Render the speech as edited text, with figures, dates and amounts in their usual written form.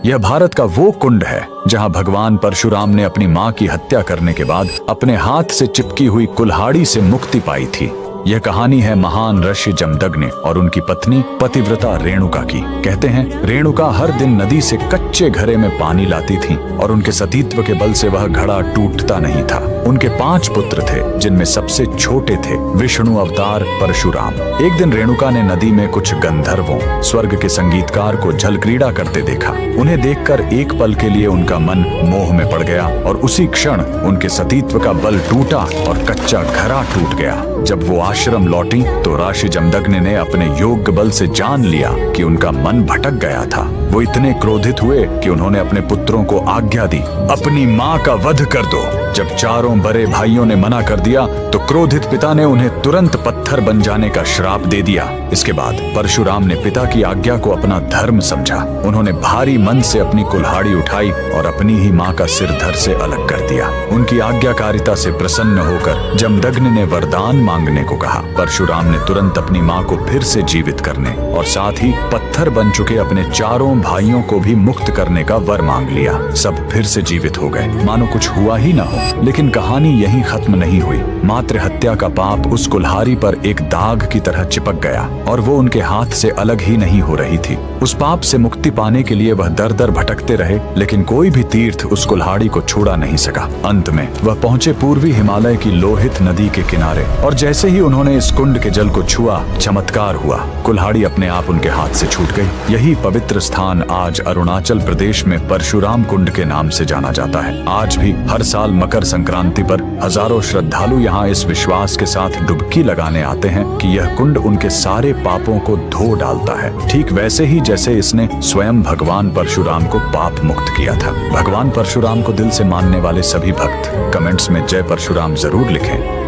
यह भारत का वो कुंड है जहां भगवान परशुराम ने अपनी मां की हत्या करने के बाद अपने हाथ से चिपकी हुई कुल्हाड़ी से मुक्ति पाई थी। यह कहानी है महान ऋषि जमदग्नि और उनकी पत्नी पतिव्रता रेणुका की। कहते हैं रेणुका हर दिन नदी से कच्चे घड़े में पानी लाती थी और उनके सतीत्व के बल से वह घड़ा टूटता नहीं था। उनके 5 पुत्र थे जिनमें सबसे छोटे थे विष्णु अवतार परशुराम। एक दिन रेणुका ने नदी में कुछ गंधर्वों स्वर्ग के संगीतकार को जल क्रीड़ा करते देखा। उन्हें देखकर एक पल के लिए उनका मन मोह में पड़ गया और उसी क्षण उनके सतीत्व का बल टूटा और कच्चा घड़ा टूट गया। जब वो आश्रम लौटी तो ऋषि जमदग्नि ने अपने योग्य बल से जान लिया कि उनका मन भटक गया था। वो इतने क्रोधित हुए कि उन्होंने अपने पुत्रों को आज्ञा दी, अपनी मां का वध कर दो। जब चारों बड़े भाइयों ने मना कर दिया तो क्रोधित पिता ने उन्हें तुरंत पत्थर बन जाने का श्राप दे दिया। इसके बाद परशुराम ने पिता की आज्ञा को अपना धर्म समझा। उन्होंने भारी मन से अपनी कुल्हाड़ी उठाई और अपनी ही मां का सिर धड़ से अलग कर दिया। उनकी आज्ञाकारिता से प्रसन्न होकर जमदग्नि ने वरदान मांगने को कहा। परशुराम ने तुरंत अपनी मां को फिर से जीवित करने और साथ ही पत्थर बन चुके अपने चारों भाइयों को भी मुक्त करने का वर मांग लिया। सब फिर से जीवित हो गए, मानो कुछ हुआ ही ना हो। लेकिन कहानी यहीं खत्म नहीं हुई। मातृ हत्या का पाप उस कुल्हाड़ी पर एक दाग की तरह चिपक गया और वो उनके हाथ से अलग ही नहीं हो रही थी। उस पाप से मुक्ति पाने के लिए वह दर दर भटकते रहे, लेकिन कोई भी तीर्थ उस कुल्हाड़ी को छुड़ा नहीं सका। अंत में वह पहुंचे पूर्वी हिमालय की लोहित नदी के किनारे और जैसे ही उन्होंने इस कुंड के जल को छुआ, चमत्कार हुआ। कुल्हाड़ी अपने आप उनके हाथ से छूट गई। यही पवित्र स्थान आज अरुणाचल प्रदेश में परशुराम कुंड के नाम से जाना जाता है। आज भी हर साल मकर संक्रांति पर हजारों श्रद्धालु यहाँ इस विश्वास के साथ डुबकी लगाने आते हैं कि यह कुंड उनके सारे पापों को धो डालता है, ठीक वैसे ही जैसे इसने स्वयं भगवान परशुराम को पाप मुक्त किया था। भगवान परशुराम को दिल से मानने वाले सभी भक्त कमेंट्स में जय परशुराम जरूर लिखें।